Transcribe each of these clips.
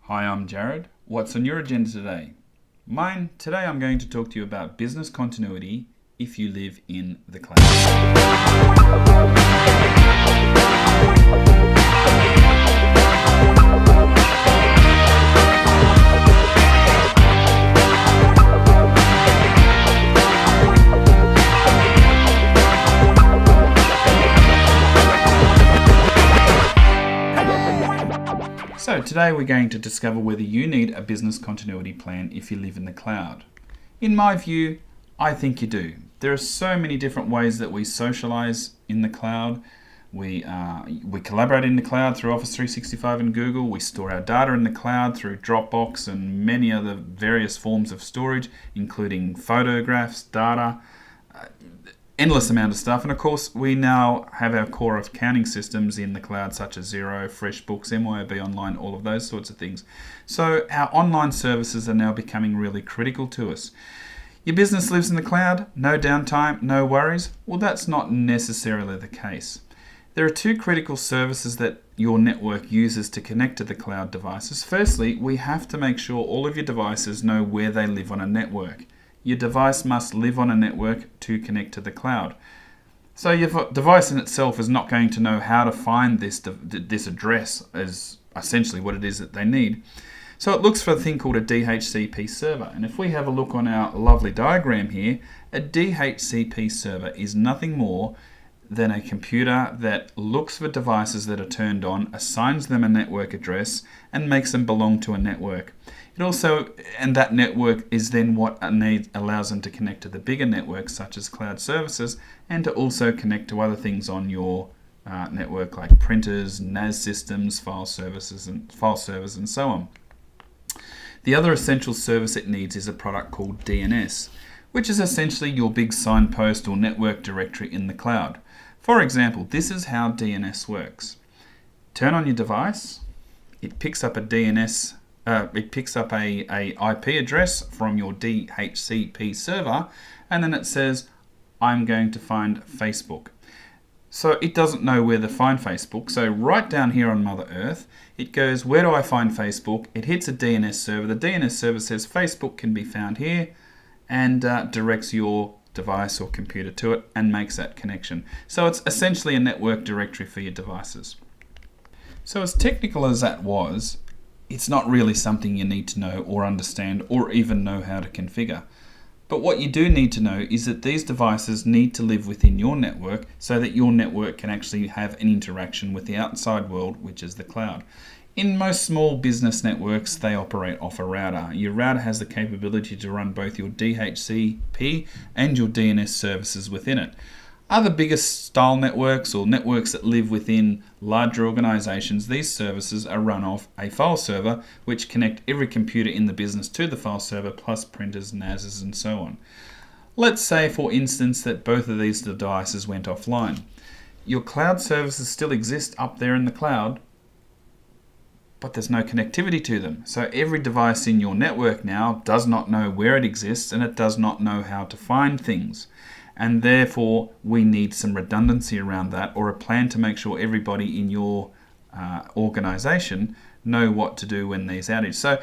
Hi, I'm Jared. What's on your agenda today? Today I'm going to talk to you about business continuity if you live in the cloud. So today we're going to discover whether you need a business continuity plan if you live in the cloud. In my view, I think you do. There are so many different ways that we socialize in the cloud. We collaborate in the cloud through Office 365 and Google. We store our data in the cloud through Dropbox and many other various forms of storage, including photographs, data, endless amount of stuff. And of course, we now have our core accounting systems in the cloud, such as Xero, FreshBooks, MYOB Online, all of those sorts of things. So our online services are now becoming really critical to us. Your business lives in the cloud, no downtime, no worries. Well, that's not necessarily the case. There are two critical services that your network uses to connect to the cloud devices. Firstly, we have to make sure all of your devices know where they live on a network. Your device must live on a network to connect to the cloud. So your device in itself is not going to know how to find this address as essentially what it is that they need. So it looks for a thing called a DHCP server. And if we have a look on our lovely diagram here, a DHCP server is nothing more than a computer that looks for devices that are turned on, assigns them a network address, and makes them belong to a network. And that network is then what allows them to connect to the bigger networks such as cloud services, and to also connect to other things on your network like printers, NAS systems, file servers, and so on. The other essential service it needs is a product called DNS, which is essentially your big signpost or network directory in the cloud. For example, this is how DNS works. Turn on your device, it picks up a DNS. It picks up a IP address from your DHCP server, and then it says, I'm going to find Facebook. So it doesn't know where to find Facebook. So right down here on Mother Earth, it goes, where do I find Facebook? It hits a DNS server. The DNS server says Facebook can be found here, and directs your device or computer to it and makes that connection. So it's essentially a network directory for your devices. So as technical as that was, it's not really something you need to know or understand or even know how to configure. But what you do need to know is that these devices need to live within your network so that your network can actually have an interaction with the outside world, which is the cloud. In most small business networks, they operate off a router. Your router has the capability to run both your DHCP and your DNS services within it. Other bigger style networks or networks that live within larger organizations, these services are run off a file server which connect every computer in the business to the file server, plus printers, NASs, and so on. Let's say, for instance, that both of these devices went offline. Your cloud services still exist up there in the cloud, but there's no connectivity to them. So every device in your network now does not know where it exists, and it does not know how to find things. And therefore, we need some redundancy around that, or a plan to make sure everybody in your organization know what to do when there's outage. So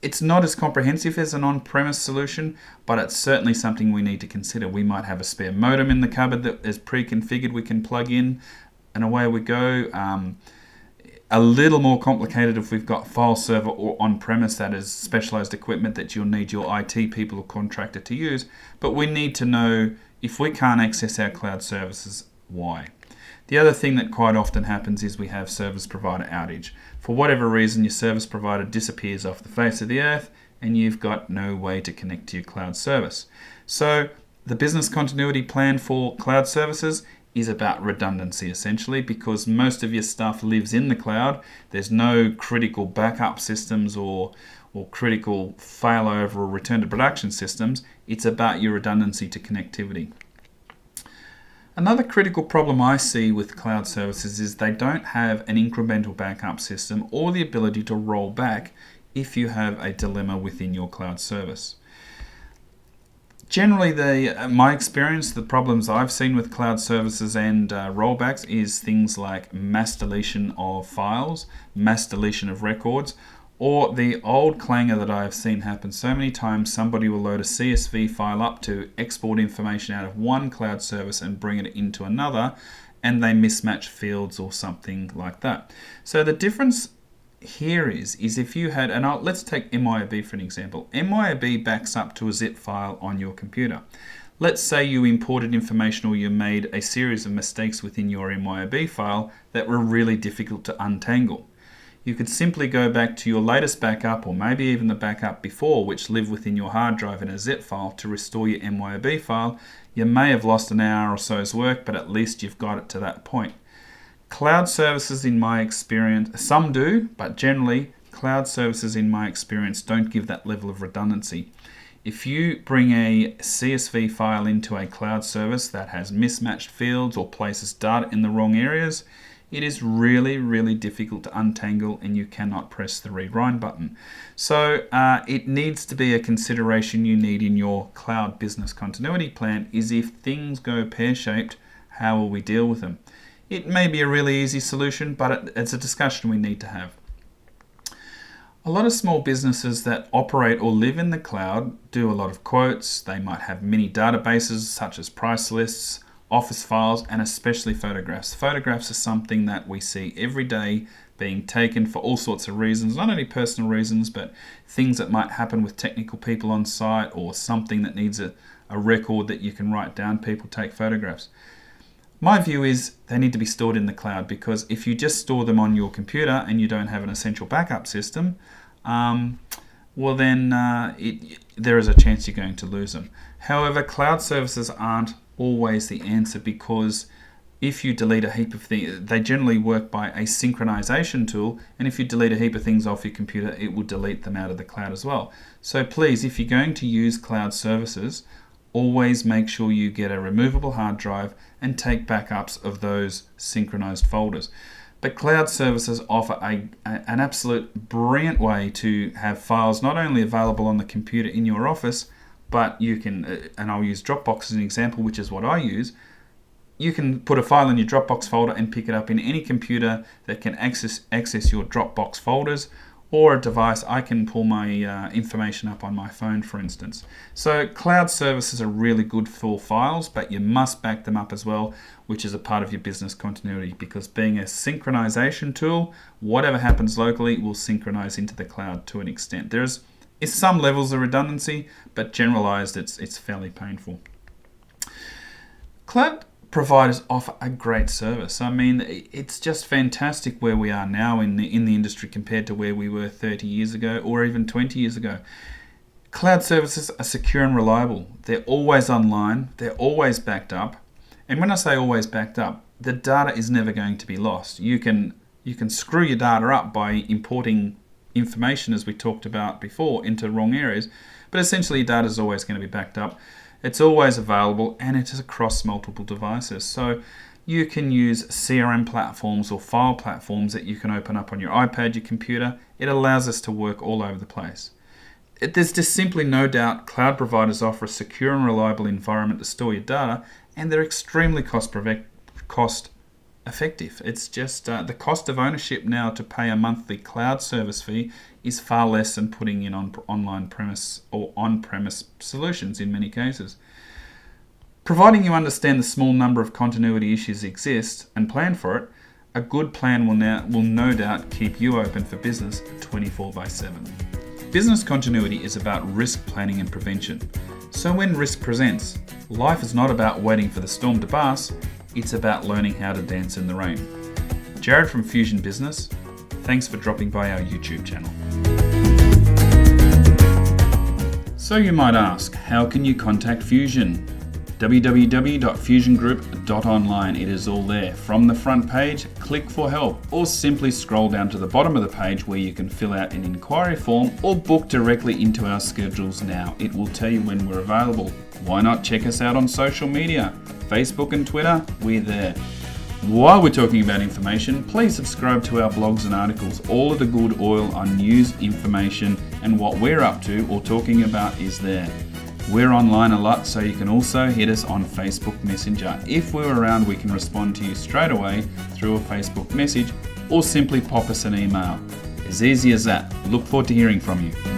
it's not as comprehensive as an on-premise solution, but it's certainly something we need to consider. We might have a spare modem in the cupboard that is pre-configured we can plug in, and away we go. A little more complicated if we've got file server or on-premise, that is specialized equipment that you'll need your IT people or contractor to use. But we need to know, if we can't access our cloud services, why. The other thing that quite often happens is we have service provider outage. For whatever reason, your service provider disappears off the face of the earth and you've got no way to connect to your cloud service. So the business continuity plan for cloud services is about redundancy, essentially, because most of your stuff lives in the cloud. There's no critical backup systems or critical failover or return to production systems. It's about your redundancy to connectivity. Another critical problem I see with cloud services is they don't have an incremental backup system or the ability to roll back if you have a dilemma within your cloud service. Generally, my experience, the problems I've seen with cloud services and rollbacks is things like mass deletion of files, mass deletion of records, Or the old clanger that I have seen happen so many times, somebody will load a CSV file up to export information out of one cloud service and bring it into another, and they mismatch fields or something like that. So the difference here is if you had, and let's take MYOB for an example. MYOB backs up to a zip file on your computer. Let's say you imported information or you made a series of mistakes within your MYOB file that were really difficult to untangle. You could simply go back to your latest backup, or maybe even the backup before, which lived within your hard drive in a zip file, to restore your MYOB file. You may have lost an hour or so's work, but at least you've got it to that point. Cloud services, in my experience, some do, but generally cloud services in my experience don't give that level of redundancy. If you bring a CSV file into a cloud service that has mismatched fields or places data in the wrong areas, it is really, really difficult to untangle, and you cannot press the read-write button. So it needs to be a consideration you need in your cloud business continuity plan, is if things go pear-shaped, how will we deal with them? It may be a really easy solution, but it's a discussion we need to have. A lot of small businesses that operate or live in the cloud do a lot of quotes. They might have mini databases such as price lists, office files, and especially photographs. Photographs are something that we see every day being taken for all sorts of reasons, not only personal reasons, but things that might happen with technical people on site, or something that needs a record that you can write down. People take photographs. My view is they need to be stored in the cloud, because if you just store them on your computer and you don't have an essential backup system, well then there is a chance you're going to lose them. However, cloud services aren't always the answer, because if you delete a heap of things, they generally work by a synchronization tool, and if you delete a heap of things off your computer, it will delete them out of the cloud as well. So please, if you're going to use cloud services, always make sure you get a removable hard drive and take backups of those synchronized folders. But cloud services offer an absolute brilliant way to have files not only available on the computer in your office, but you can, and I'll use Dropbox as an example, which is what I use. You can put a file in your Dropbox folder and pick it up in any computer that can access your Dropbox folders, or a device. I can pull my information up on my phone, for instance. So cloud services are really good for files, but you must back them up as well, which is a part of your business continuity, because being a synchronization tool, whatever happens locally will synchronize into the cloud to an extent. There's some levels of redundancy, but generalized it's fairly painful. Cloud providers offer a great service. I mean, it's just fantastic where we are now in the industry compared to where we were 30 years ago or even 20 years ago. Cloud services are secure and reliable. They're always online, they're always backed up. And when I say always backed up, the data is never going to be lost. You can screw your data up by importing information, as we talked about before, into wrong areas, but essentially data is always going to be backed up. It's always available, and it is across multiple devices. So you can use CRM platforms or file platforms that you can open up on your iPad, your computer. It allows us to work all over the place. There's just simply no doubt cloud providers offer a secure and reliable environment to store your data, and they're extremely cost effective. It's just the cost of ownership now to pay a monthly cloud service fee is far less than putting in online premise or on-premise solutions in many cases. Providing you understand the small number of continuity issues exist and plan for it, a good plan will no doubt keep you open for business 24/7. Business continuity is about risk planning and prevention. So when risk presents, life is not about waiting for the storm to pass, it's about learning how to dance in the rain. Jared from Fusion Business, thanks for dropping by our YouTube channel. So you might ask, how can you contact Fusion? www.fusiongroup.online. It is all there. From the front page, click for help, or simply scroll down to the bottom of the page where you can fill out an inquiry form or book directly into our schedules now. It will tell you when we're available. Why not check us out on social media? Facebook and Twitter, we're there. While we're talking about information, please subscribe to our blogs and articles. All of the good oil on news, information, and what we're up to or talking about is there. We're online a lot, so you can also hit us on Facebook Messenger. If we're around, we can respond to you straight away through a Facebook message, or simply pop us an email. As easy as that. Look forward to hearing from you.